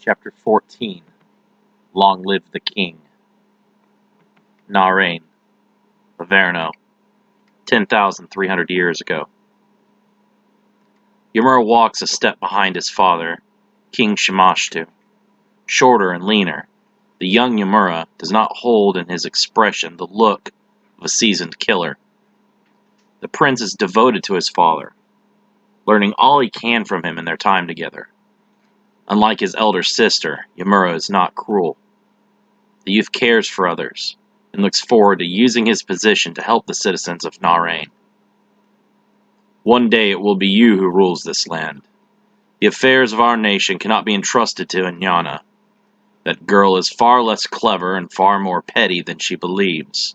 Chapter 14. Long Live the King. Narain, Averno, 10,300 years ago. Ymir walks a step behind his father, King Shimashtu. Shorter and leaner, the young Ymir does not hold in his expression the look of a seasoned killer. The prince is devoted to his father, learning all he can from him in their time together. Unlike his elder sister, Ymir is not cruel. The youth cares for others, and looks forward to using his position to help the citizens of Narain. One day it will be you who rules this land. The affairs of our nation cannot be entrusted to Inyana. That girl is far less clever and far more petty than she believes.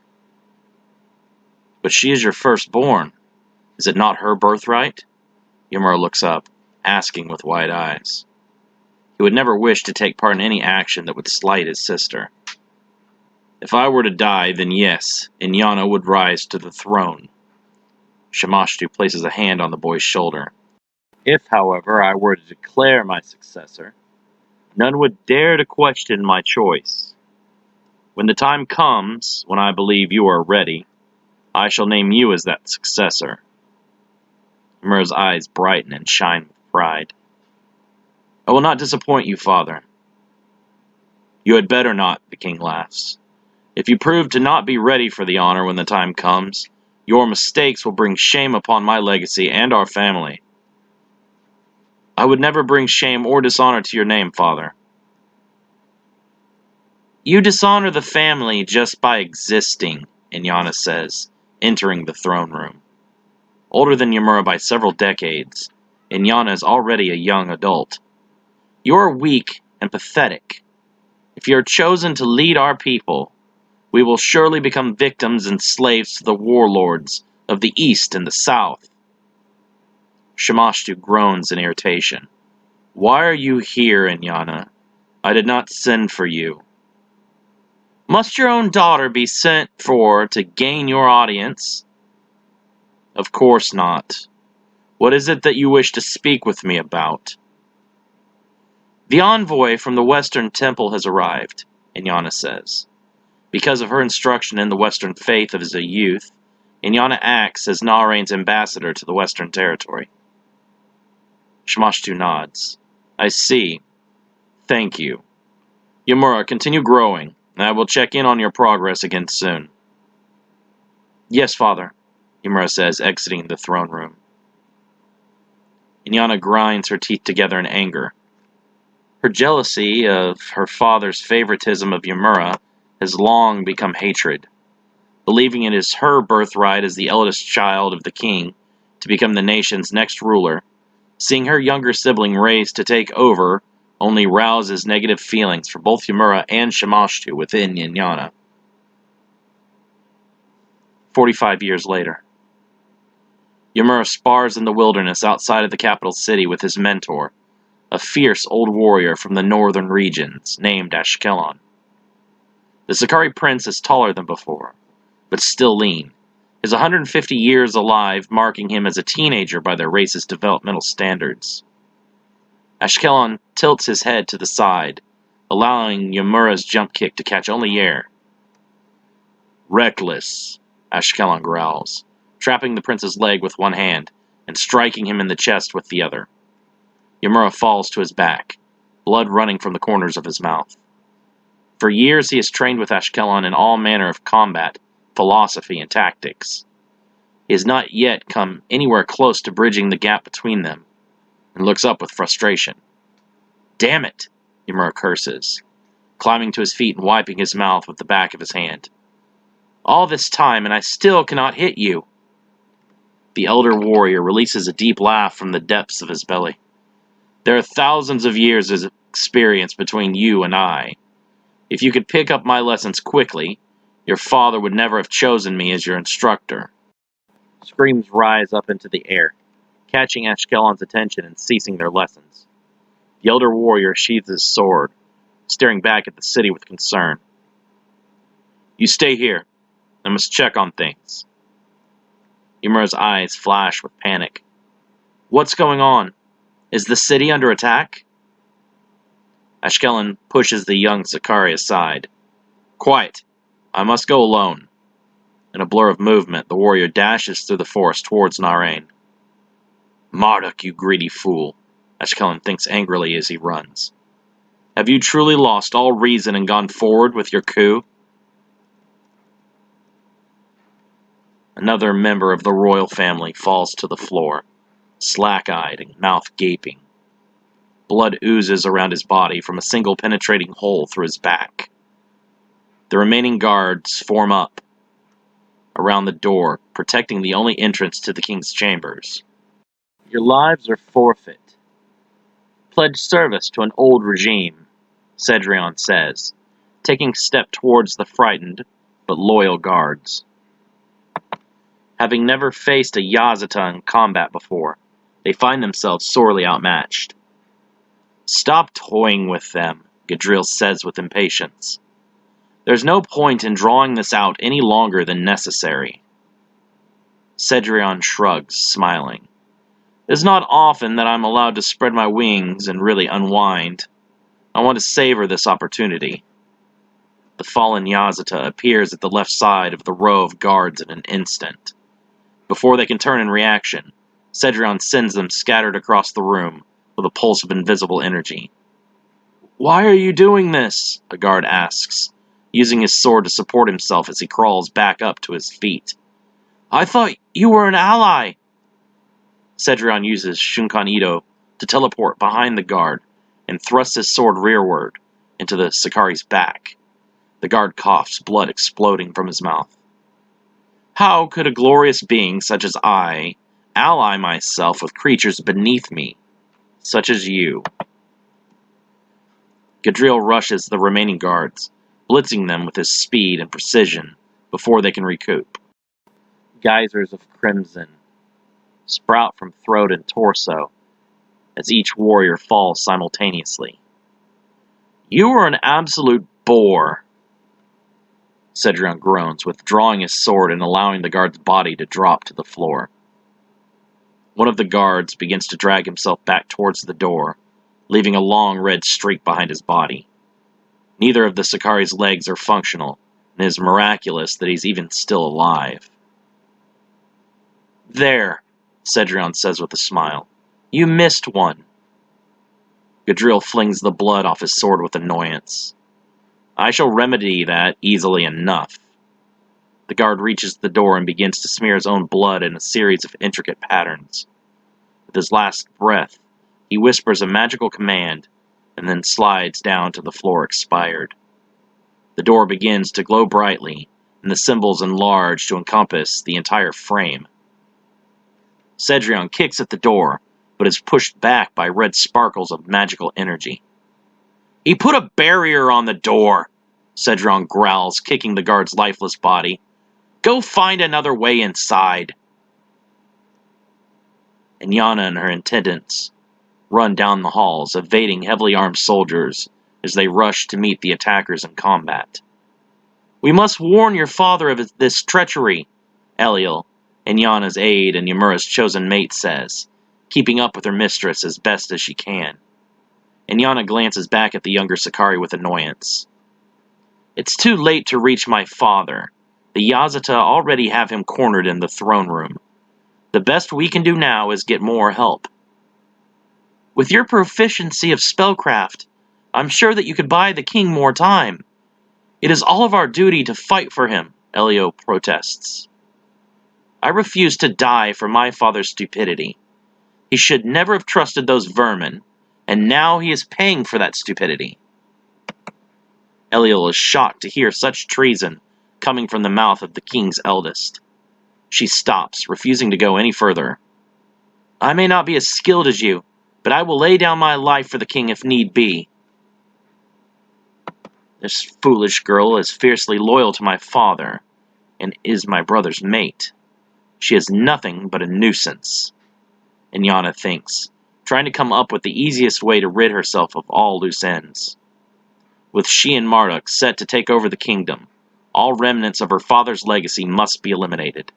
But she is your firstborn. Is it not her birthright? Ymir looks up, asking with wide eyes. He would never wish to take part in any action that would slight his sister. If I were to die, then yes, Inyana would rise to the throne. Shimashtu places a hand on the boy's shoulder. If, however, I were to declare my successor, none would dare to question my choice. When the time comes, when I believe you are ready, I shall name you as that successor. Ymir's eyes brighten and shine with pride. I will not disappoint you, father. You had better not, the king laughs. If you prove to not be ready for the honor when the time comes, your mistakes will bring shame upon my legacy and our family. I would never bring shame or dishonor to your name, father. You dishonor the family just by existing, Inyana says, entering the throne room. Older than Ymir by several decades, Inyana is already a young adult. You are weak and pathetic. If you are chosen to lead our people, we will surely become victims and slaves to the warlords of the east and the south. Shimashtu groans in irritation. Why are you here, Inyana? I did not send for you. Must your own daughter be sent for to gain your audience? Of course not. What is it that you wish to speak with me about? The envoy from the Western Temple has arrived, Inyana says. Because of her instruction in the Western faith as a youth, Inyana acts as Narain's ambassador to the Western Territory. Shimashtu nods. I see. Thank you. Ymir, continue growing, and I will check in on your progress again soon. Yes, father, Ymir says, exiting the throne room. Inyana grinds her teeth together in anger. Her jealousy of her father's favoritism of Ymir has long become hatred. Believing it is her birthright as the eldest child of the king to become the nation's next ruler, seeing her younger sibling raised to take over only rouses negative feelings for both Ymir and Shimashtu within Inyana. 45 years later. Ymir spars in the wilderness outside of the capital city with his mentor, a fierce old warrior from the northern regions named Ashkelon. The Sakari prince is taller than before, but still lean, his 150 years alive marking him as a teenager by their race's developmental standards. Ashkelon tilts his head to the side, allowing Ymira's jump kick to catch only air. Reckless, Ashkelon growls, trapping the prince's leg with one hand and striking him in the chest with the other. Ymir falls to his back, blood running from the corners of his mouth. For years he has trained with Ashkelon in all manner of combat, philosophy, and tactics. He has not yet come anywhere close to bridging the gap between them, and looks up with frustration. Damn it, Ymir curses, climbing to his feet and wiping his mouth with the back of his hand. All this time, and I still cannot hit you. The elder warrior releases a deep laugh from the depths of his belly. There are thousands of years of experience between you and I. If you could pick up my lessons quickly, your father would never have chosen me as your instructor. Screams rise up into the air, catching Ashkelon's attention and ceasing their lessons. The elder warrior sheathes his sword, staring back at the city with concern. You stay here. I must check on things. Ymir's eyes flash with panic. What's going on? Is the city under attack? Ashkelon pushes the young Sakari aside. Quiet! I must go alone. In a blur of movement, the warrior dashes through the forest towards Narain. Marduk, you greedy fool, Ashkelon thinks angrily as he runs. Have you truly lost all reason and gone forward with your coup? Another member of the royal family falls to the floor, slack-eyed and mouth gaping. Blood oozes around his body from a single penetrating hole through his back. The remaining guards form up around the door, protecting the only entrance to the king's chambers. Your lives are forfeit. Pledge service to an old regime, Cedrion says, taking a step towards the frightened but loyal guards. Having never faced a Yazata in combat before, they find themselves sorely outmatched. Stop toying with them, Gadriel says with impatience. There's no point in drawing this out any longer than necessary. Cedrion shrugs, smiling. It's not often that I'm allowed to spread my wings and really unwind. I want to savor this opportunity. The fallen Yazata appears at the left side of the row of guards in an instant. Before they can turn in reaction, Cedrion sends them scattered across the room with a pulse of invisible energy. Why are you doing this? A guard asks, using his sword to support himself as he crawls back up to his feet. I thought you were an ally! Cedrion uses Shunkan Ito to teleport behind the guard and thrusts his sword rearward into the Sakari's back. The guard coughs, blood exploding from his mouth. How could a glorious being such as I ally myself with creatures beneath me, such as you? Gadriel rushes the remaining guards, blitzing them with his speed and precision before they can recoup. Geysers of crimson sprout from throat and torso as each warrior falls simultaneously. You are an absolute bore, Cedrion groans, withdrawing his sword and allowing the guard's body to drop to the floor. One of the guards begins to drag himself back towards the door, leaving a long red streak behind his body. Neither of the Sakari's legs are functional, and it is miraculous that he's even still alive. There, Cedrion says with a smile. You missed one. Gadriel flings the blood off his sword with annoyance. I shall remedy that easily enough. The guard reaches the door and begins to smear his own blood in a series of intricate patterns. With his last breath, he whispers a magical command and then slides down to the floor expired. The door begins to glow brightly, and the symbols enlarge to encompass the entire frame. Cedrion kicks at the door, but is pushed back by red sparkles of magical energy. He put a barrier on the door, Cedrion growls, kicking the guard's lifeless body. Go find another way inside. Inyana and her attendants run down the halls, evading heavily armed soldiers as they rush to meet the attackers in combat. We must warn your father of this treachery, Eliel, Inyana's aide and Ymura's chosen mate says, keeping up with her mistress as best as she can. Inyana glances back at the younger Sakari with annoyance. It's too late to reach my father. The Yazata already have him cornered in the throne room. The best we can do now is get more help. With your proficiency of spellcraft, I'm sure that you could buy the king more time. It is all of our duty to fight for him, Elio protests. I refuse to die for my father's stupidity. He should never have trusted those vermin, and now he is paying for that stupidity. Eliel is shocked to hear such treason coming from the mouth of the king's eldest. She stops, refusing to go any further. I may not be as skilled as you, but I will lay down my life for the king if need be. This foolish girl is fiercely loyal to my father, and is my brother's mate. She is nothing but a nuisance, Inyana thinks, trying to come up with the easiest way to rid herself of all loose ends. With she and Marduk set to take over the kingdom, all remnants of her father's legacy must be eliminated.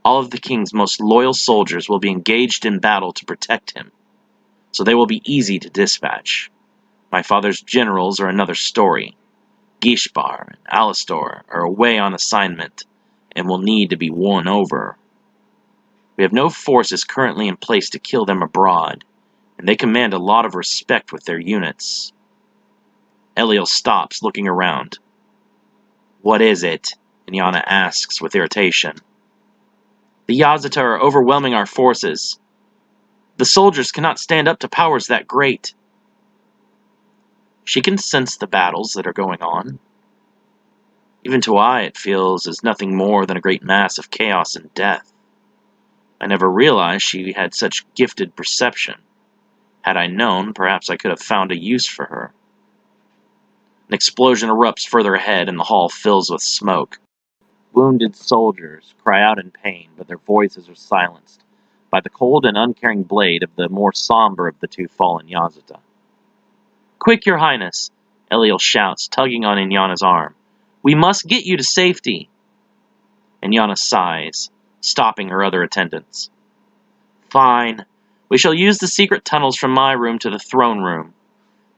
All of the king's most loyal soldiers will be engaged in battle to protect him, so they will be easy to dispatch. My father's generals are another story. Gishbar and Alistor are away on assignment and will need to be won over. We have no forces currently in place to kill them abroad, and they command a lot of respect with their units. Eliel stops, looking around. What is it? Inyana asks with irritation. The Yazata are overwhelming our forces. The soldiers cannot stand up to powers that great. She can sense the battles that are going on. Even to I, it feels as nothing more than a great mass of chaos and death. I never realized she had such gifted perception. Had I known, perhaps I could have found a use for her. An explosion erupts further ahead, and the hall fills with smoke. Wounded soldiers cry out in pain, but their voices are silenced by the cold and uncaring blade of the more somber of the two fallen Yazata. Quick, Your Highness! Eliel shouts, tugging on Inyana's arm. We must get you to safety! Inyana sighs, stopping her other attendants. Fine. We shall use the secret tunnels from my room to the throne room.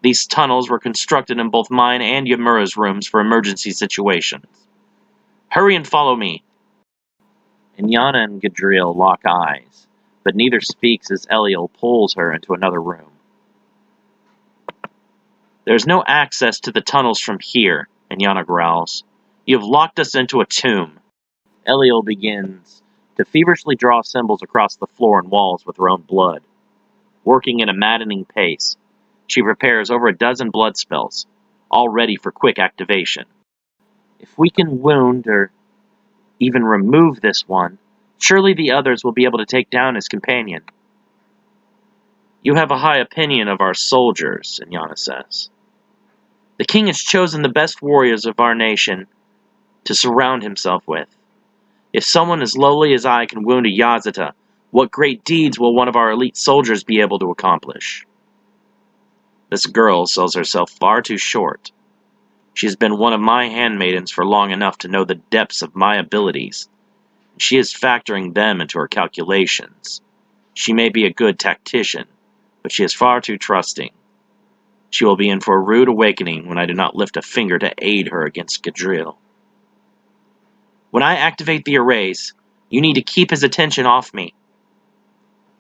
These tunnels were constructed in both mine and Ymura's rooms for emergency situations. Hurry and follow me. Inyana and Gadriel lock eyes, but neither speaks as Eliel pulls her into another room. There's no access to the tunnels from here, Inyana growls. You have locked us into a tomb. Eliel begins to feverishly draw symbols across the floor and walls with her own blood. Working at a maddening pace, she prepares over a dozen blood spells, all ready for quick activation. If we can wound or even remove this one, surely the others will be able to take down his companion. You have a high opinion of our soldiers, Inyana says. The king has chosen the best warriors of our nation to surround himself with. If someone as lowly as I can wound a Yazata, what great deeds will one of our elite soldiers be able to accomplish? This girl sells herself far too short. She has been one of my handmaidens for long enough to know the depths of my abilities. She is factoring them into her calculations. She may be a good tactician, but she is far too trusting. She will be in for a rude awakening when I do not lift a finger to aid her against Gadriel. When I activate the arrays, you need to keep his attention off me.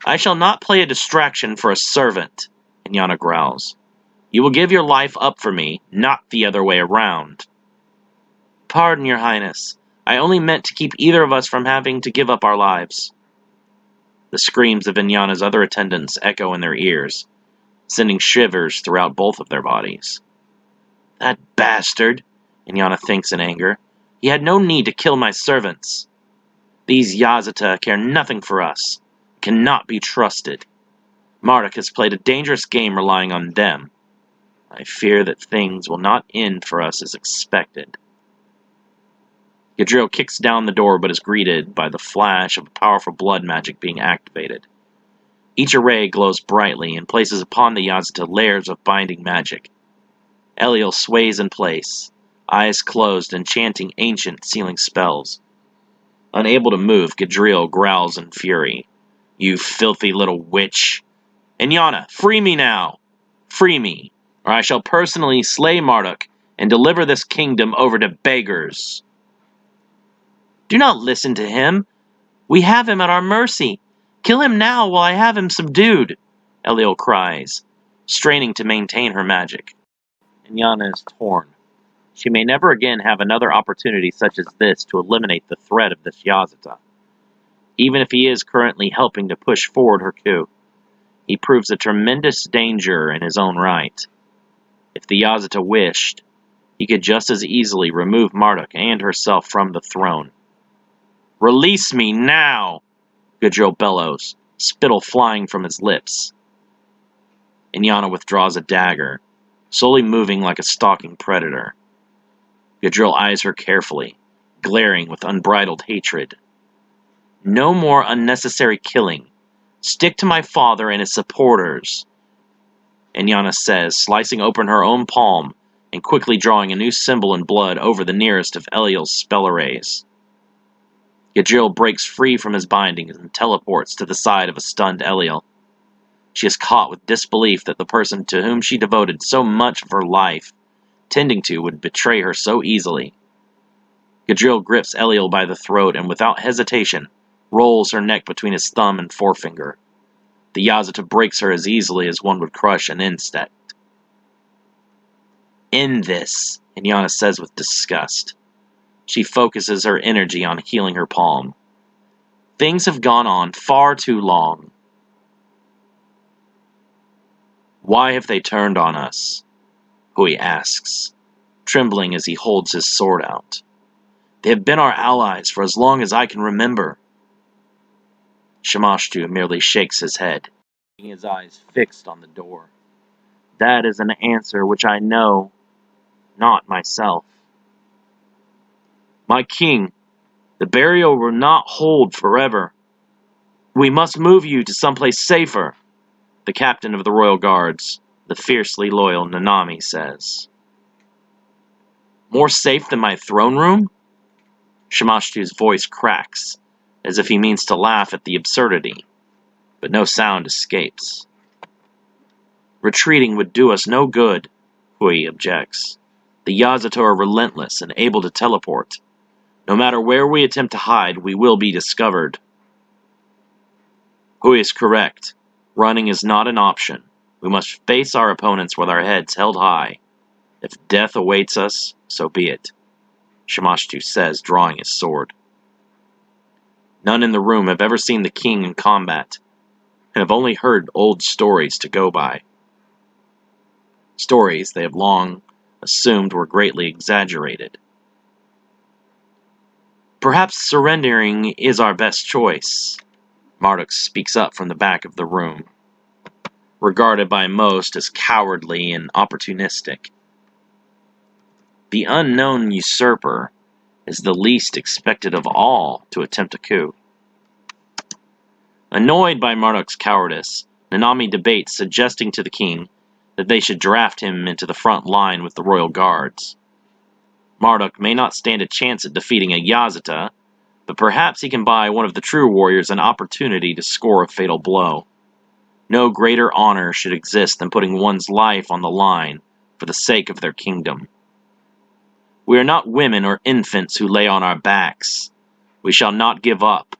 I shall not play a distraction for a servant, Inyana growls. You will give your life up for me, not the other way around. Pardon, Your Highness. I only meant to keep either of us from having to give up our lives. The screams of Inyana's other attendants echo in their ears, sending shivers throughout both of their bodies. That bastard, Inyana thinks in anger. He had no need to kill my servants. These Yazata care nothing for us, cannot be trusted. Marduk has played a dangerous game relying on them. I fear that things will not end for us as expected. Gadriel kicks down the door but is greeted by the flash of powerful blood magic being activated. Each array glows brightly and places upon the Yazata layers of binding magic. Eliel sways in place, eyes closed and chanting ancient sealing spells. Unable to move, Gadriel growls in fury. You filthy little witch! Inyana, free me now! Free me, or I shall personally slay Marduk and deliver this kingdom over to beggars. Do not listen to him. We have him at our mercy. Kill him now while I have him subdued, Eliel cries, straining to maintain her magic. Inyana is torn. She may never again have another opportunity such as this to eliminate the threat of this Yazata. Even if he is currently helping to push forward her coup, he proves a tremendous danger in his own right. If the Yazata wished, he could just as easily remove Marduk and herself from the throne. Release me now! Gadriel bellows, spittle flying from his lips. Inyana withdraws a dagger, slowly moving like a stalking predator. Gadriel eyes her carefully, glaring with unbridled hatred. No more unnecessary killing. Stick to my father and his supporters, Inyana says, slicing open her own palm and quickly drawing a new symbol in blood over the nearest of Eliel's spell arrays. Gadriel breaks free from his bindings and teleports to the side of a stunned Eliel. She is caught with disbelief that the person to whom she devoted so much of her life tending to would betray her so easily. Gadriel grips Eliel by the throat and without hesitation rolls her neck between his thumb and forefinger. The Yazata breaks her as easily as one would crush an insect. "End this," Inyana says with disgust. She focuses her energy on healing her palm. "Things have gone on far too long." "Why have they turned on us?" Hui asks, trembling as he holds his sword out. "They have been our allies for as long as I can remember." Shimashtu merely shakes his head, his eyes fixed on the door. "That is an answer which I know not myself." "My king, the burial will not hold forever. We must move you to someplace safer," the captain of the royal guards, the fiercely loyal Nanami, says. "More safe than my throne room?" Shimashtu's voice cracks, as if he means to laugh at the absurdity, but no sound escapes. "Retreating would do us no good," Hui objects. "The Yazata are relentless and able to teleport. No matter where we attempt to hide, we will be discovered." Hui is correct. Running is not an option. We must face our opponents with our heads held high. If death awaits us, so be it, Shimashtu says, drawing his sword. None in the room have ever seen the king in combat, and have only heard old stories to go by. Stories they have long assumed were greatly exaggerated. "Perhaps surrendering is our best choice," Marduk speaks up from the back of the room, regarded by most as cowardly and opportunistic. "The unknown usurper is the least expected of all to attempt a coup." Annoyed by Marduk's cowardice, Nanami debates suggesting to the king that they should draft him into the front line with the royal guards. Marduk may not stand a chance at defeating a Yazata, but perhaps he can buy one of the true warriors an opportunity to score a fatal blow. No greater honor should exist than putting one's life on the line for the sake of their kingdom. "We are not women or infants who lay on our backs. We shall not give up.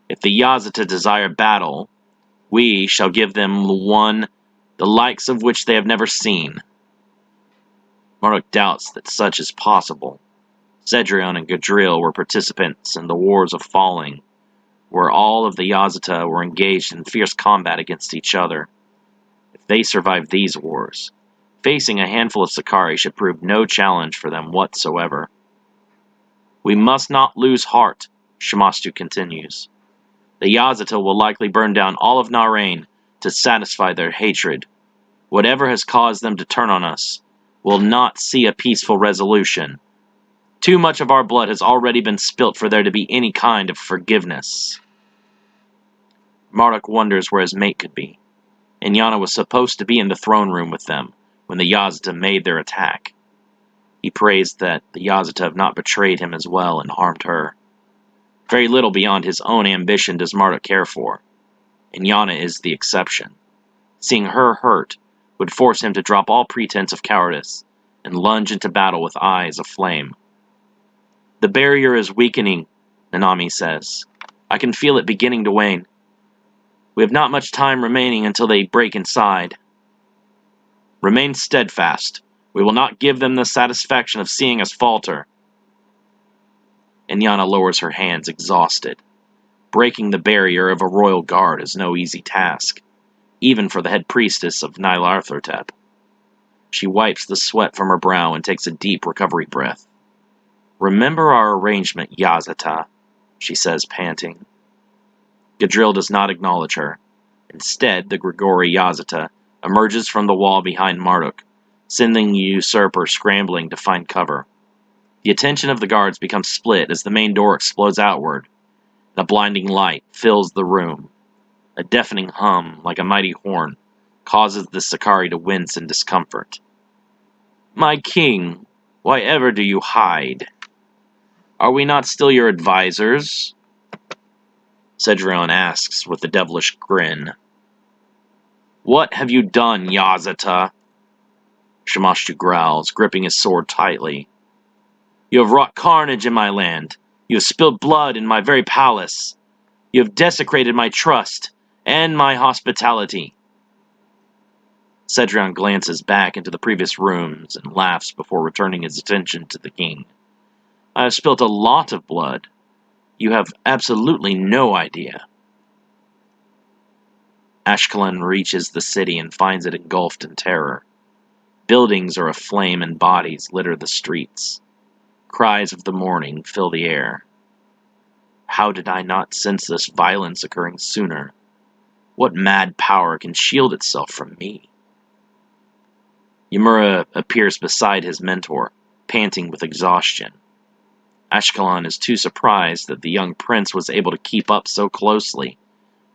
If the Yazata desire battle, we shall give them one the likes of which they have never seen." Marduk doubts that such is possible. Cedrion and Gadriel were participants in the Wars of Falling, where all of the Yazata were engaged in fierce combat against each other. If they survived these wars, facing a handful of Sakari should prove no challenge for them whatsoever. "We must not lose heart," Shimashtu continues. "The Yazata will likely burn down all of Narain to satisfy their hatred. Whatever has caused them to turn on us will not see a peaceful resolution. Too much of our blood has already been spilt for there to be any kind of forgiveness." Marduk wonders where his mate could be. Inyana was supposed to be in the throne room with them when the Yazata made their attack. He prays that the Yazata have not betrayed him as well and harmed her. Very little beyond his own ambition does Marduk care for. Inyana is the exception. Seeing her hurt would force him to drop all pretense of cowardice and lunge into battle with eyes aflame. "The barrier is weakening," Nanami says. "I can feel it beginning to wane. We have not much time remaining until they break inside." "Remain steadfast. We will not give them the satisfaction of seeing us falter." Inyana lowers her hands, exhausted. Breaking the barrier of a royal guard is no easy task, even for the head priestess of Nyarlathotep. She wipes the sweat from her brow and takes a deep recovery breath. "Remember our arrangement, Yazata," she says, panting. Gadriel does not acknowledge her. Instead, the Grigori Yazata emerges from the wall behind Marduk, sending the usurper scrambling to find cover. The attention of the guards becomes split as the main door explodes outward, and a blinding light fills the room. A deafening hum, like a mighty horn, causes the Sakari to wince in discomfort. "My king, why ever do you hide? Are we not still your advisors?" Cedrion asks with a devilish grin. What have you done, Yazata? Shamash growls, gripping his sword tightly. You have wrought carnage in my land. You have spilled blood in my very palace. You have desecrated my trust and my hospitality. Cedrion glances back into the previous rooms and laughs before returning his attention to the king. I have spilt a lot of blood. You have absolutely no idea. Ashkelon reaches the city and finds it engulfed in terror. Buildings are aflame and bodies litter the streets. Cries of the morning fill the air. How did I not sense this violence occurring sooner? What mad power can shield itself from me? Ymura appears beside his mentor, panting with exhaustion. Ashkelon is too surprised that the young prince was able to keep up so closely,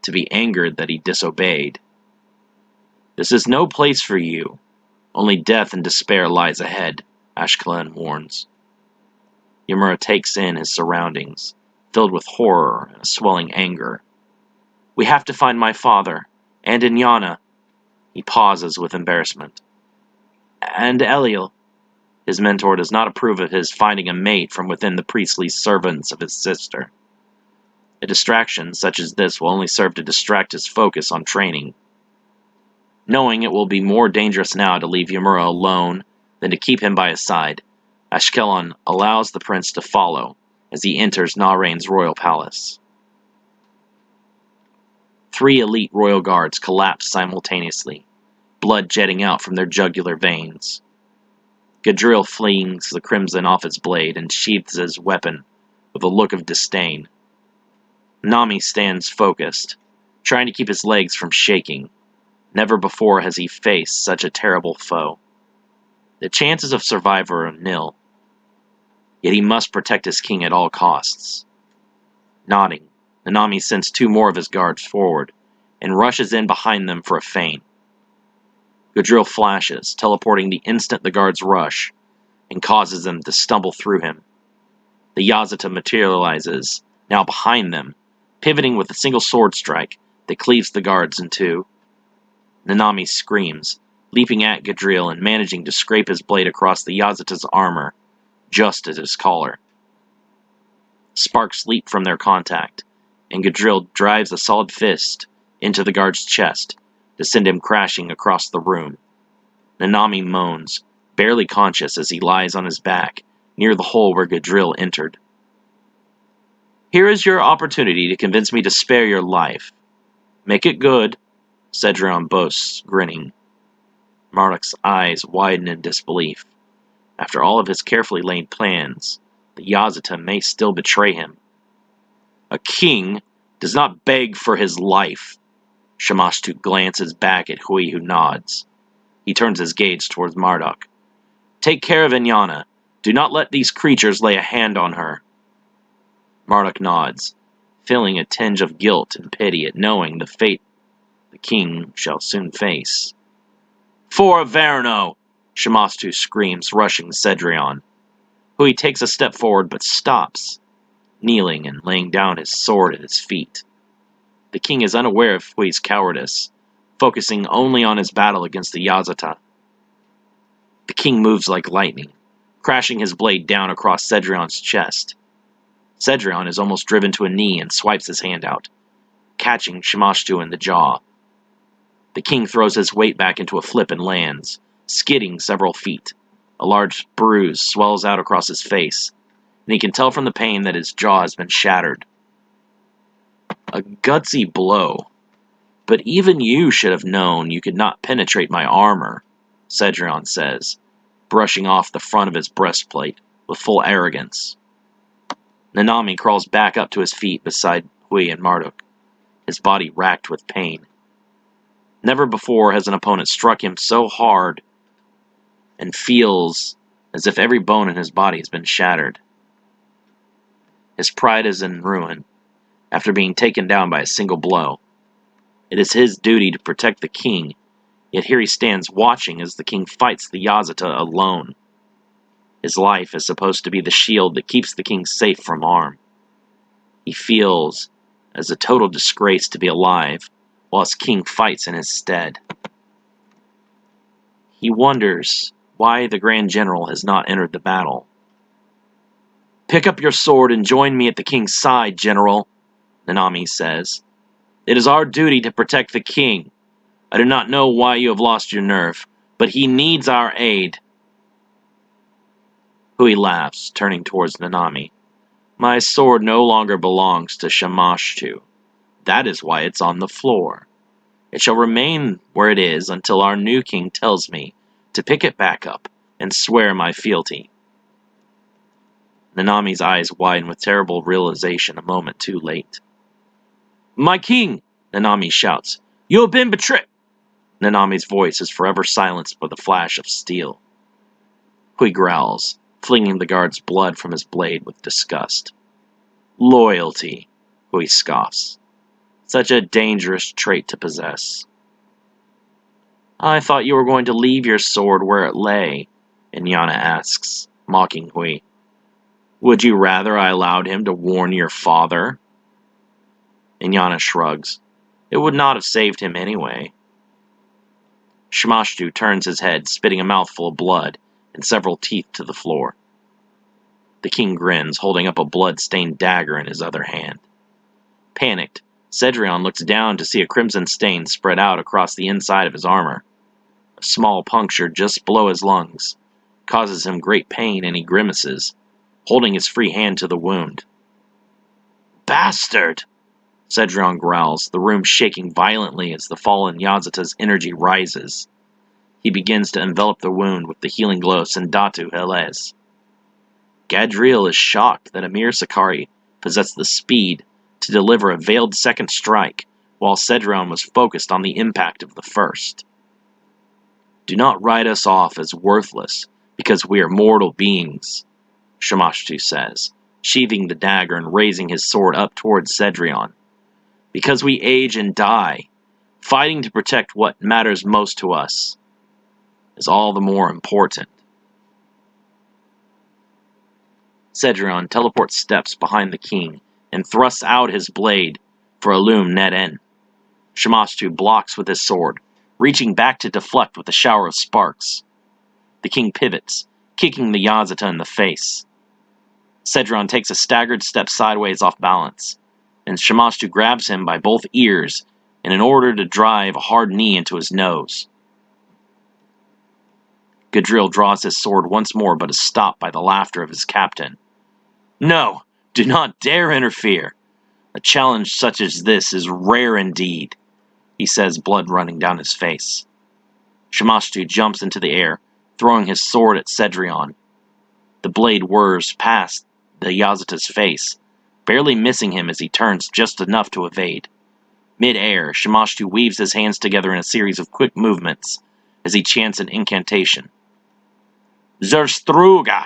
to be angered that he disobeyed. This is no place for you. Only death and despair lies ahead, Ashkelon warns. Ymura takes in his surroundings, filled with horror and a swelling anger. We have to find my father, and Inyana. He pauses with embarrassment. And Eliel. His mentor does not approve of his finding a mate from within the priestly servants of his sister. A distraction such as this will only serve to distract his focus on training. Knowing it will be more dangerous now to leave Ymura alone than to keep him by his side, Ashkelon allows the prince to follow as he enters Nahrain's royal palace. 3 elite royal guards collapse simultaneously, blood jetting out from their jugular veins. Gadriel flings the crimson off his blade and sheathes his weapon with a look of disdain. Nami stands focused, trying to keep his legs from shaking. Never before has he faced such a terrible foe. The chances of survival are nil. Yet he must protect his king at all costs. Nodding, Nanami sends 2 more of his guards forward, and rushes in behind them for a feint. Gadriel flashes, teleporting the instant the guards rush, and causes them to stumble through him. The Yazata materializes, now behind them, pivoting with a single sword strike that cleaves the guards in 2. Nanami screams, leaping at Gadriel and managing to scrape his blade across the Yazata's armor, just at his collar. Sparks leap from their contact, and Gadriel drives a solid fist into the guard's chest to send him crashing across the room. Nanami moans, barely conscious as he lies on his back near the hole where Gadriel entered. Here is your opportunity to convince me to spare your life. Make it good, Cedrion boasts, grinning. Marduk's eyes widen in disbelief. After all of his carefully laid plans, the Yazata may still betray him. A king does not beg for his life. Shamashtu glances back at Hui, who nods. He turns his gaze towards Marduk. Take care of Inyana. Do not let these creatures lay a hand on her. Marduk nods, feeling a tinge of guilt and pity at knowing the fate the king shall soon face. For Averno! Shamastu screams, rushing Cedrion. Hui takes a step forward but stops, kneeling and laying down his sword at his feet. The king is unaware of Hui's cowardice, focusing only on his battle against the Yazata. The king moves like lightning, crashing his blade down across Cedrion's chest. Cedrion is almost driven to a knee and swipes his hand out, catching Shamastu in the jaw. The king throws his weight back into a flip and lands, skidding several feet. A large bruise swells out across his face, and he can tell from the pain that his jaw has been shattered. A gutsy blow. But even you should have known you could not penetrate my armor, Cedrion says, brushing off the front of his breastplate with full arrogance. Nanami crawls back up to his feet beside Hui and Marduk, his body racked with pain. Never before has an opponent struck him so hard and feels as if every bone in his body has been shattered. His pride is in ruin after being taken down by a single blow. It is his duty to protect the king, yet here he stands watching as the king fights the Yazata alone. His life is supposed to be the shield that keeps the king safe from harm. He feels as a total disgrace to be alive while his king fights in his stead. He wonders why the Grand General has not entered the battle. "Pick up your sword and join me at the king's side, General," Nanami says. "It is our duty to protect the king. I do not know why you have lost your nerve, but he needs our aid." Hui laughs, turning towards Nanami. "My sword no longer belongs to Shimashtu. That is why it's on the floor. It shall remain where it is until our new king tells me to pick it back up and swear my fealty." Nanami's eyes widen with terrible realization a moment too late. "My king!" Nanami shouts. "You have been betrayed!" Nanami's voice is forever silenced by the flash of steel. Hui growls, flinging the guard's blood from his blade with disgust. "Loyalty," Hui scoffs. "Such a dangerous trait to possess." "I thought you were going to leave your sword where it lay," Inyana asks, mocking Hui. "Would you rather I allowed him to warn your father?" Inyana shrugs. "It would not have saved him anyway." Shimashtu turns his head, spitting a mouthful of blood and several teeth to the floor. The king grins, holding up a blood-stained dagger in his other hand. Panicked, Cedrion looks down to see a crimson stain spread out across the inside of his armor. A small puncture just below his lungs causes him great pain, and he grimaces, holding his free hand to the wound. "Bastard!" Cedrion growls, the room shaking violently as the fallen Yazata's energy rises. He begins to envelop the wound with the healing glow Sendatu Helez. Gadriel is shocked that Amir Sakari possessed the speed to deliver a veiled second strike, while Cedrion was focused on the impact of the first. "Do not write us off as worthless because we are mortal beings," Shimashtu says, sheathing the dagger and raising his sword up towards Cedrion. "Because we age and die, fighting to protect what matters most to us is all the more important." Cedrion teleports steps behind the king and thrusts out his blade for a loom net end. Shimashtu blocks with his sword, reaching back to deflect with a shower of sparks. The king pivots, kicking the Yazata in the face. Cedrion takes a staggered step sideways off balance, and Shimashtu grabs him by both ears in order to drive a hard knee into his nose. Gadriel draws his sword once more, but is stopped by the laughter of his captain. "No, do not dare interfere. A challenge such as this is rare indeed," he says, blood running down his face. Shimashtu jumps into the air, throwing his sword at Cedrion. The blade whirs past the Yazata's face, barely missing him as he turns just enough to evade. Mid-air, Shimashtu weaves his hands together in a series of quick movements as he chants an incantation. "Zerstruga!"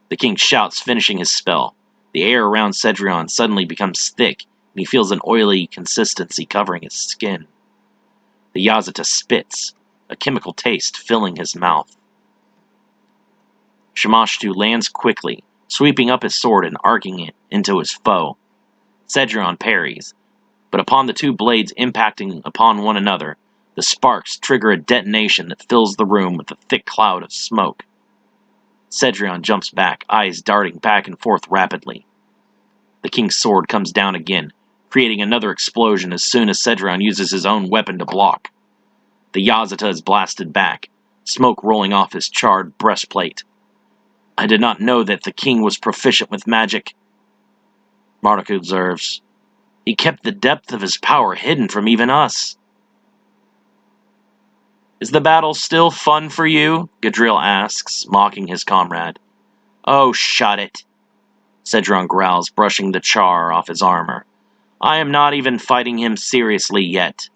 the king shouts, finishing his spell. The air around Cedrion suddenly becomes thick, and he feels an oily consistency covering his skin. The Yazata spits, a chemical taste filling his mouth. Shimashtu lands quickly, sweeping up his sword and arcing it into his foe. Cedrion parries, but upon the two blades impacting upon one another, the sparks trigger a detonation that fills the room with a thick cloud of smoke. Cedrion jumps back, eyes darting back and forth rapidly. The king's sword comes down again, creating another explosion as soon as Cedrion uses his own weapon to block. The Yazata is blasted back, smoke rolling off his charred breastplate. "I did not know that the king was proficient with magic," Marduk observes. "He kept the depth of his power hidden from even us." "Is the battle still fun for you?" Gadriel asks, mocking his comrade. "Oh, shut it," Cedrion growls, brushing the char off his armor. "I am not even fighting him seriously yet."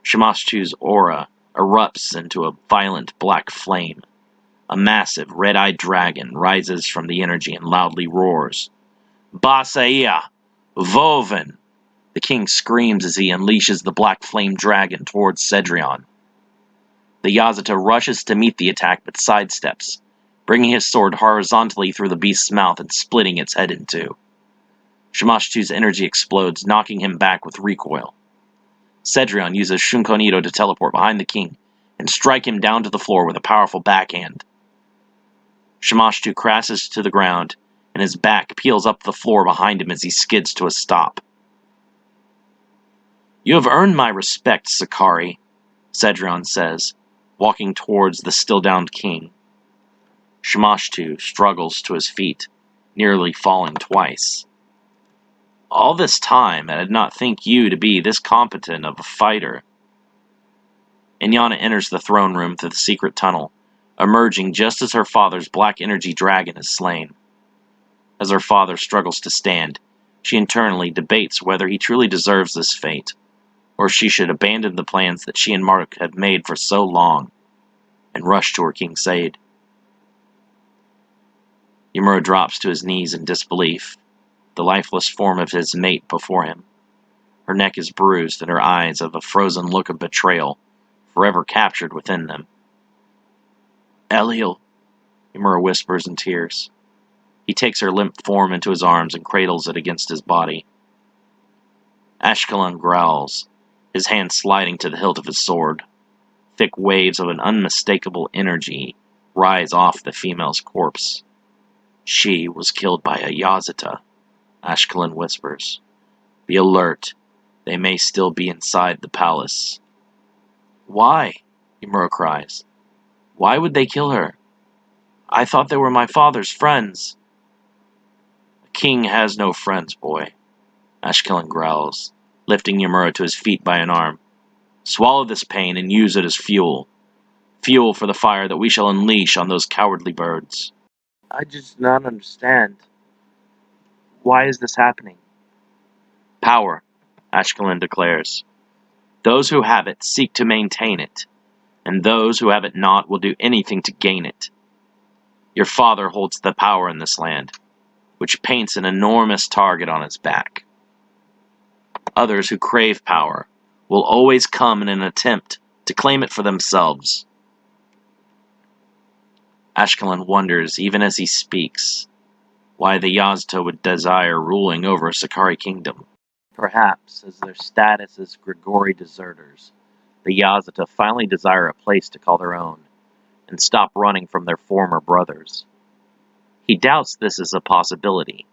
Shimashtu's aura erupts into a violent black flame. A massive, red-eyed dragon rises from the energy and loudly roars. "Basaia! Voven!" The king screams as he unleashes the black flame dragon towards Cedrion. The Yazata rushes to meet the attack but sidesteps, bringing his sword horizontally through the beast's mouth and splitting its head in two. Shimashtu's energy explodes, knocking him back with recoil. Cedrion uses Shunkonito to teleport behind the king, and strike him down to the floor with a powerful backhand. Shamash-tu crashes to the ground, and his back peels up the floor behind him as he skids to a stop. "You have earned my respect, Sakari," Cedrion says, walking towards the still-downed king. Shamash-tu struggles to his feet, nearly falling twice. "All this time, I did not think you to be this competent of a fighter." Inyana enters the throne room through the secret tunnel, emerging just as her father's black energy dragon is slain. As her father struggles to stand, she internally debates whether he truly deserves this fate, or she should abandon the plans that she and Marduk had made for so long, and rush to her king's aid. Ymura drops to his knees in disbelief, the lifeless form of his mate before him. Her neck is bruised, and her eyes have a frozen look of betrayal, forever captured within them. "Eliel," Ymura whispers in tears. He takes her limp form into his arms and cradles it against his body. Ashkelon growls, his hand sliding to the hilt of his sword. Thick waves of an unmistakable energy rise off the female's corpse. "She was killed by a Yazata," Ashkelon whispers. "Be alert. They may still be inside the palace." "Why?" Ymura cries. "Why would they kill her? I thought they were my father's friends." "A king has no friends, boy," Ashkelon growls, lifting Ymura to his feet by an arm. "Swallow this pain and use it as fuel. Fuel for the fire that we shall unleash on those cowardly birds." "I just do not understand. Why is this happening?" "Power," Ashkelon declares. "Those who have it seek to maintain it, and those who have it not will do anything to gain it. Your father holds the power in this land, which paints an enormous target on his back. Others who crave power will always come in an attempt to claim it for themselves." Ashkelon wonders, even as he speaks, why the Yazata would desire ruling over Sakari Kingdom. Perhaps, as their status as Grigori deserters, the Yazata finally desire a place to call their own, and stop running from their former brothers. He doubts this is a possibility,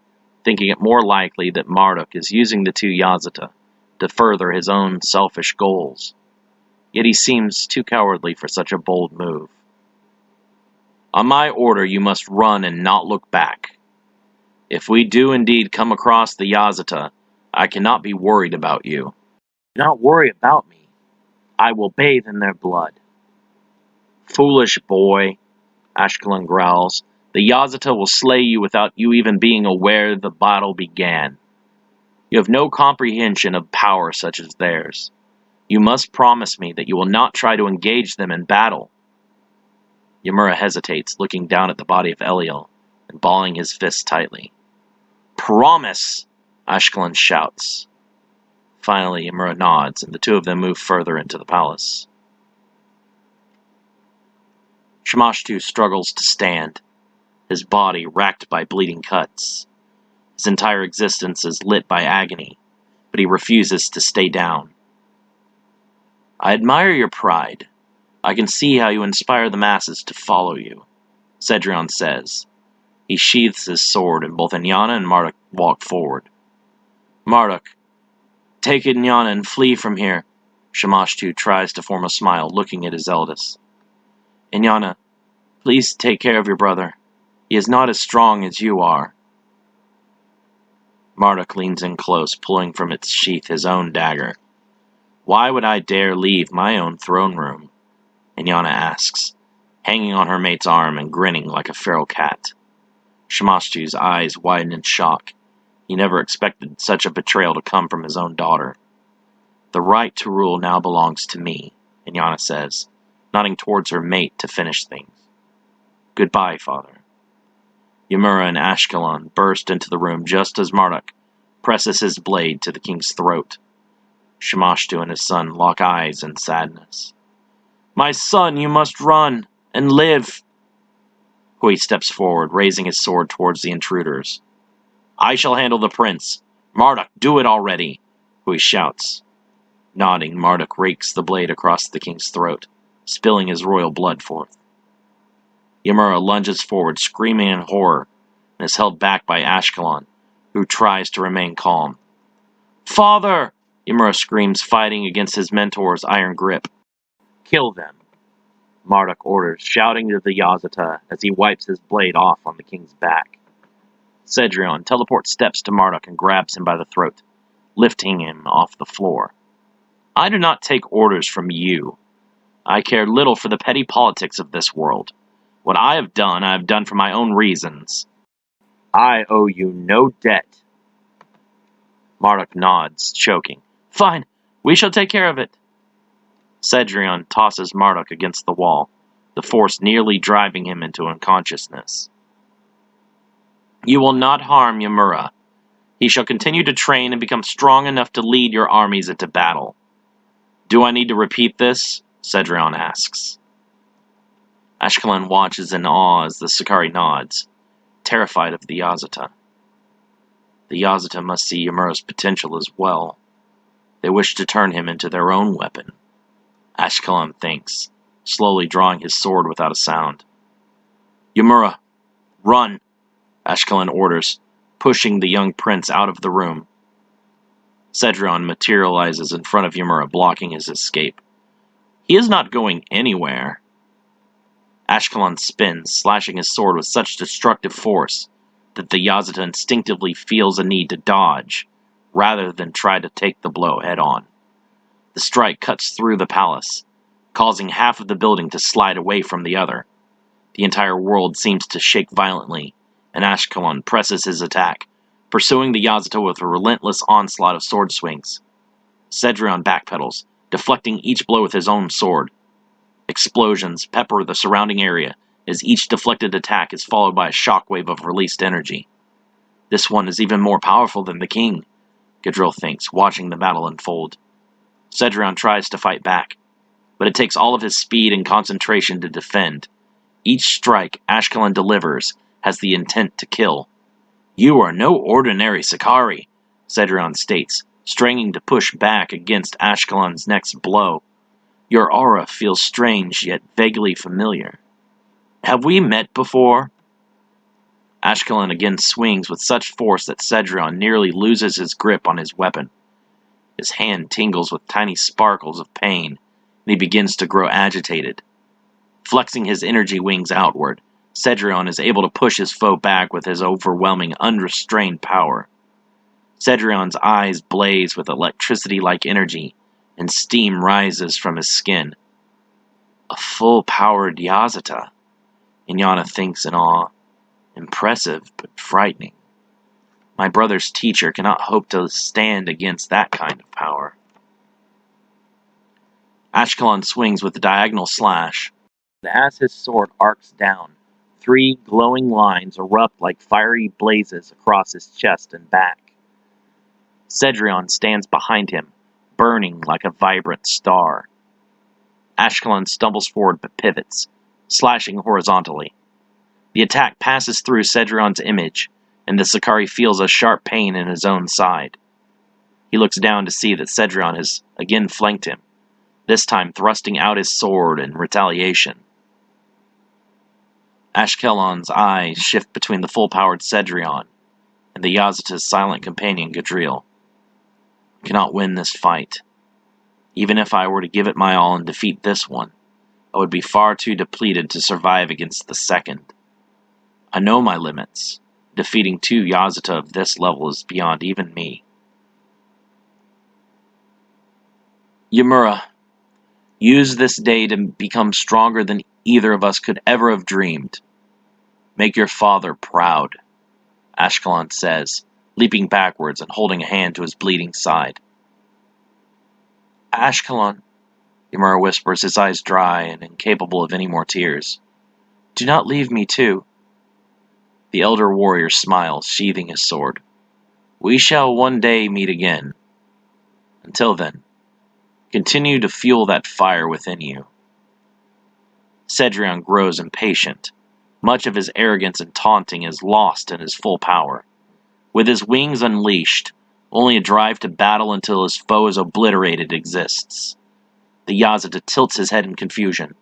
thinking it more likely that Marduk is using the two Yazata to further his own selfish goals. Yet he seems too cowardly for such a bold move. "On my order, you must run and not look back. If we do indeed come across the Yazata, I cannot be worried about you." "Do not worry about me. I will bathe in their blood." "Foolish boy," Ashkelon growls. "The Yazata will slay you without you even being aware the battle began. You have no comprehension of power such as theirs. You must promise me that you will not try to engage them in battle." Ymura hesitates, looking down at the body of Eliel and balling his fists tightly. "Promise!" Ashkelon shouts. Finally, Ymura nods, and the two of them move further into the palace. Shamash-tu struggles to stand, his body racked by bleeding cuts. His entire existence is lit by agony, but he refuses to stay down. "I admire your pride. I can see how you inspire the masses to follow you," Cedrion says. He sheathes his sword, and both Inyana and Marduk walk forward. "Marduk, take Inyana and flee from here." Shamash-tu tries to form a smile, looking at his eldest. "Inyana, please take care of your brother. He is not as strong as you are." Marduk leans in close, pulling from its sheath his own dagger. "Why would I dare leave my own throne room?" Inyana asks, hanging on her mate's arm and grinning like a feral cat. Shamash-tu's eyes widen in shock. He never expected such a betrayal to come from his own daughter. "The right to rule now belongs to me," Inyana says, nodding towards her mate to finish things. "Goodbye, father." Ymura and Ashkelon burst into the room just as Marduk presses his blade to the king's throat. Shamash-tu and his son lock eyes in sadness. "My son, you must run and live." Hui steps forward, raising his sword towards the intruders. "I shall handle the prince. Marduk, do it already," Hui shouts. Nodding, Marduk rakes the blade across the king's throat. spilling his royal blood forth. Ymira lunges forward, screaming in horror, and is held back by Ashkelon, who tries to remain calm. "Father!" Ymira screams, fighting against his mentor's iron grip. "Kill them," Marduk orders, shouting to the Yazata as he wipes his blade off on the king's back. Cedrion teleports steps to Marduk and grabs him by the throat, lifting him off the floor. "I do not take orders from you. I care little for the petty politics of this world. What I have done for my own reasons. I owe you no debt." Marduk nods, choking. "Fine, we shall take care of it." Cedrion tosses Marduk against the wall, the force nearly driving him into unconsciousness. "You will not harm Ymira. He shall continue to train and become strong enough to lead your armies into battle." "Do I need to repeat this?" Cedrion asks. Ashkelon watches in awe as the Sicarii nods, terrified of the Yazata. The Yazata must see Ymira's potential as well. They wish to turn him into their own weapon. Ashkelon thinks, slowly drawing his sword without a sound. "Ymira, run!" Ashkelon orders, pushing the young prince out of the room. Cedrion materializes in front of Ymira, blocking his escape. He is not going anywhere. Ashkelon spins, slashing his sword with such destructive force that the Yazata instinctively feels a need to dodge, rather than try to take the blow head-on. The strike cuts through the palace, causing half of the building to slide away from the other. The entire world seems to shake violently, and Ashkelon presses his attack, pursuing the Yazata with a relentless onslaught of sword swings. Cedrion backpedals, deflecting each blow with his own sword. Explosions pepper the surrounding area as each deflected attack is followed by a shockwave of released energy. This one is even more powerful than the king, Gadril thinks, watching the battle unfold. Cedrion tries to fight back, but it takes all of his speed and concentration to defend. Each strike Ashkelon delivers has the intent to kill. "You are no ordinary Sicarii," Cedrion states, straining to push back against Ashkelon's next blow. "Your aura feels strange yet vaguely familiar. Have we met before?" Ashkelon again swings with such force that Cedrion nearly loses his grip on his weapon. His hand tingles with tiny sparkles of pain, and he begins to grow agitated. Flexing his energy wings outward, Cedrion is able to push his foe back with his overwhelming, unrestrained power. Cedrion's eyes blaze with electricity-like energy, and steam rises from his skin. A full-powered Yazata, Inyana thinks in awe. Impressive, but frightening. My brother's teacher cannot hope to stand against that kind of power. Ashkelon swings with a diagonal slash, and as his sword arcs down, 3 glowing lines erupt like fiery blazes across his chest and back. Cedrion stands behind him, burning like a vibrant star. Ashkelon stumbles forward but pivots, slashing horizontally. The attack passes through Cedrion's image, and the Sicarii feels a sharp pain in his own side. He looks down to see that Cedrion has again flanked him, this time thrusting out his sword in retaliation. Ashkelon's eyes shift between the full-powered Cedrion and the Yazata's silent companion Gadril. I cannot win this fight. Even if I were to give it my all and defeat this one, I would be far too depleted to survive against the second. I know my limits. Defeating 2 Yazata of this level is beyond even me. Ymira, use this day to become stronger than either of us could ever have dreamed. Make your father proud, Ashkelon says, leaping backwards and holding a hand to his bleeding side. Ashkelon, Ymira whispers, his eyes dry and incapable of any more tears. Do not leave me too. The elder warrior smiles, sheathing his sword. We shall one day meet again. Until then, continue to fuel that fire within you. Cedrion grows impatient. Much of his arrogance and taunting is lost in his full power. With his wings unleashed, only a drive to battle until his foe is obliterated exists. The Yazida tilts his head in confusion,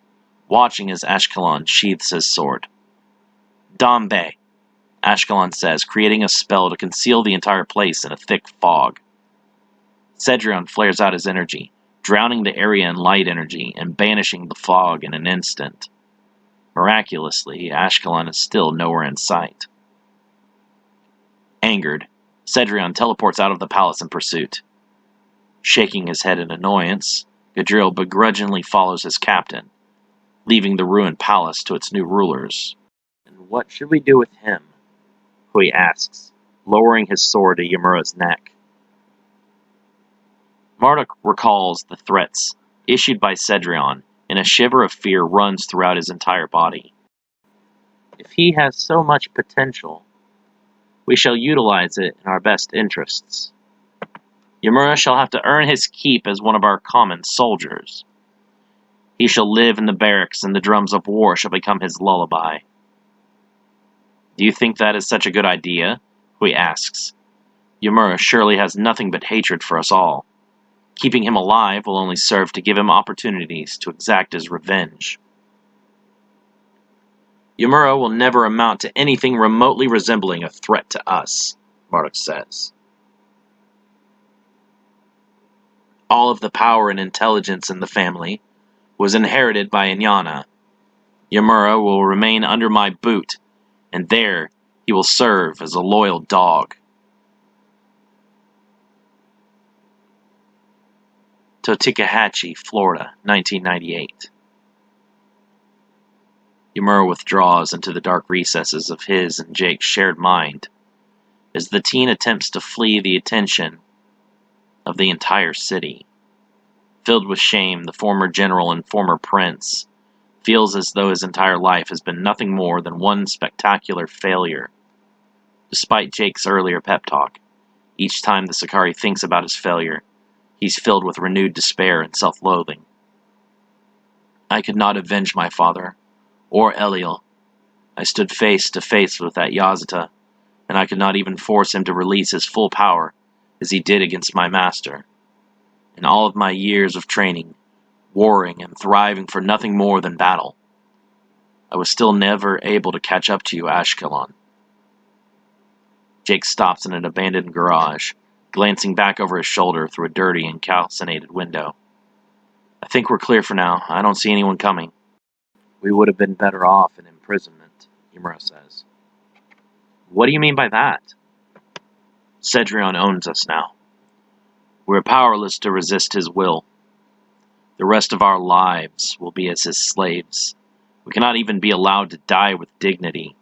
watching as Ashkelon sheathes his sword. Dambe, Ashkelon says, creating a spell to conceal the entire place in a thick fog. Cedrion flares out his energy, drowning the area in light energy and banishing the fog in an instant. Miraculously, Ashkelon is still nowhere in sight. Angered, Cedrion teleports out of the palace in pursuit. Shaking his head in annoyance, Gadriel begrudgingly follows his captain, leaving the ruined palace to its new rulers. And what should we do with him? Hui asks, lowering his sword to Ymura's neck. Marduk recalls the threats issued by Cedrion, and a shiver of fear runs throughout his entire body. If he has so much potential, we shall utilize it in our best interests. Ymura shall have to earn his keep as one of our common soldiers. He shall live in the barracks, and the drums of war shall become his lullaby. Do you think that is such a good idea? Hui asks. Ymura surely has nothing but hatred for us all. Keeping him alive will only serve to give him opportunities to exact his revenge. Ymura will never amount to anything remotely resembling a threat to us, Marduk says. All of the power and intelligence in the family was inherited by Inyana. Ymura will remain under my boot, and there he will serve as a loyal dog. Totokahatchee, Florida, 1998. Ymura withdraws into the dark recesses of his and Jake's shared mind as the teen attempts to flee the attention of the entire city. Filled with shame, the former general and former prince feels as though his entire life has been nothing more than one spectacular failure. Despite Jake's earlier pep talk, each time the Sakari thinks about his failure, he's filled with renewed despair and self-loathing. I could not avenge my father, or Eliel. I stood face to face with that Yazita, and I could not even force him to release his full power, as he did against my master. In all of my years of training, warring and thriving for nothing more than battle, I was still never able to catch up to you, Ashkelon. Jake stops in an abandoned garage, glancing back over his shoulder through a dirty and calcinated window. I think we're clear for now. I don't see anyone coming. We would have been better off in imprisonment, Ymura says. What do you mean by that? Cedrion owns us now. We're powerless to resist his will. The rest of our lives will be as his slaves. We cannot even be allowed to die with dignity.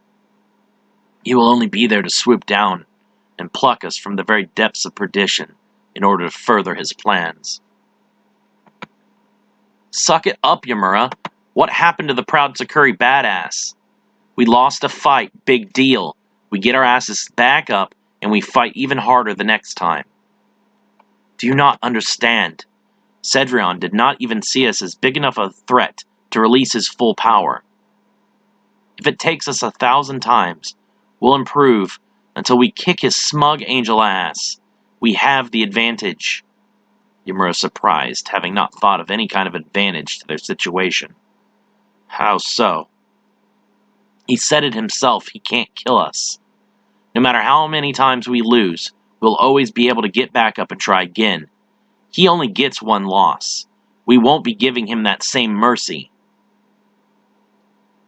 He will only be there to swoop down and pluck us from the very depths of perdition in order to further his plans. Suck it up, Ymura. What happened to the proud Sakuri badass? We lost a fight, big deal. We get our asses back up, and we fight even harder the next time. Do you not understand? Cedrion did not even see us as big enough a threat to release his full power. If it takes us 1,000 times, we'll improve until we kick his smug angel ass. We have the advantage. Ymura surprised, having not thought of any kind of advantage to their situation. How so? He said it himself, he can't kill us. No matter how many times we lose, we'll always be able to get back up and try again. He only gets one loss. We won't be giving him that same mercy.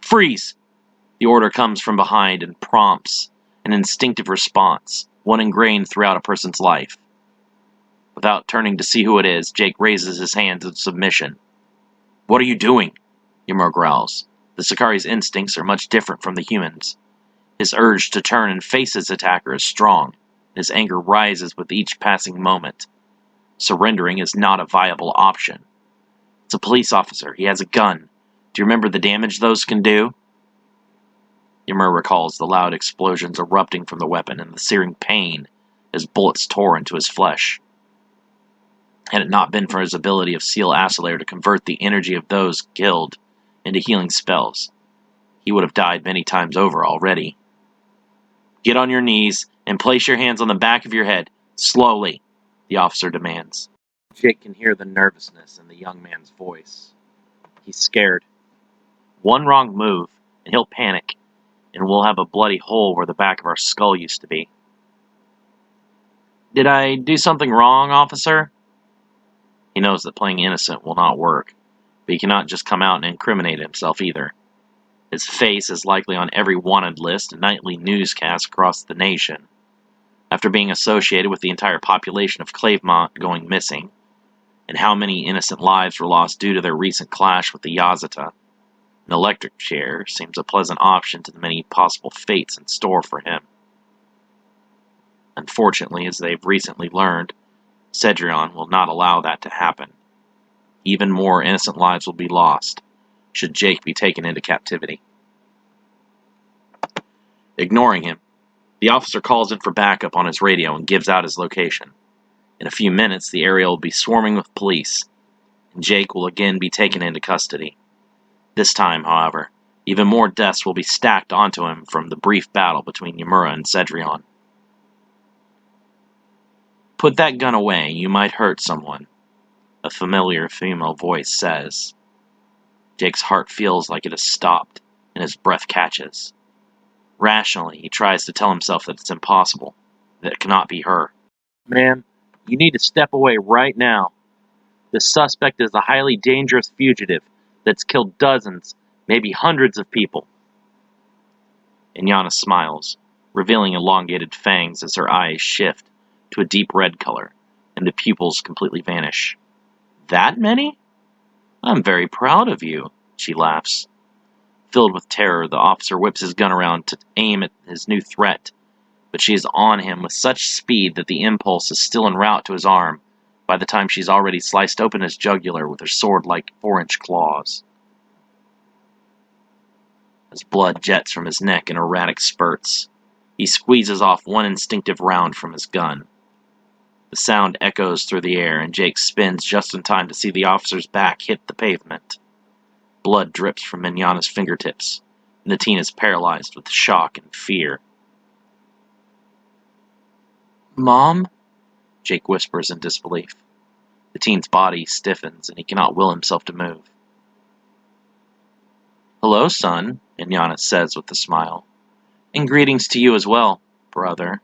Freeze! The order comes from behind and prompts an instinctive response, one ingrained throughout a person's life. Without turning to see who it is, Jake raises his hands in submission. What are you doing? Ymura growls. The Sakari's instincts are much different from the humans. His urge to turn and face his attacker is strong. His anger rises with each passing moment. Surrendering is not a viable option. It's a police officer. He has a gun. Do you remember the damage those can do? Ymura recalls the loud explosions erupting from the weapon and the searing pain as bullets tore into his flesh. Had it not been for his ability of Seal Acilair to convert the energy of those killed into healing spells, he would have died many times over already. Get on your knees and place your hands on the back of your head, slowly, the officer demands. Jake can hear the nervousness in the young man's voice. He's scared. One wrong move, and he'll panic, and we'll have a bloody hole where the back of our skull used to be. Did I do something wrong, officer? He knows that playing innocent will not work, but he cannot just come out and incriminate himself either. His face is likely on every wanted list and nightly newscasts across the nation. After being associated with the entire population of Clavemont going missing, and how many innocent lives were lost due to their recent clash with the Yazata, an electric chair seems a pleasant option to the many possible fates in store for him. Unfortunately, as they've recently learned, Cedrion will not allow that to happen. Even more innocent lives will be lost, should Jake be taken into captivity. Ignoring him, the officer calls in for backup on his radio and gives out his location. In a few minutes, the area will be swarming with police, and Jake will again be taken into custody. This time, however, even more deaths will be stacked onto him from the brief battle between Ymura and Cedrion. Put that gun away, you might hurt someone, a familiar female voice says. Jake's heart feels like it has stopped, and his breath catches. Rationally, he tries to tell himself that it's impossible, that it cannot be her. Ma'am, you need to step away right now. The suspect is a highly dangerous fugitive that's killed dozens, maybe hundreds of people. Inyana smiles, revealing elongated fangs as her eyes shift to a deep red color, and the pupils completely vanish. That many? I'm very proud of you, she laughs. Filled with terror, the officer whips his gun around to aim at his new threat, but she is on him with such speed that the impulse is still en route to his arm by the time she's already sliced open his jugular with her sword-like 4-inch claws. As blood jets from his neck in erratic spurts, he squeezes off one instinctive round from his gun. The sound echoes through the air, and Jake spins just in time to see the officer's back hit the pavement. Blood drips from Mignana's fingertips, and the teen is paralyzed with shock and fear. Mom? Jake whispers in disbelief. The teen's body stiffens, and he cannot will himself to move. Hello, son, Inyana says with a smile. And greetings to you as well, brother.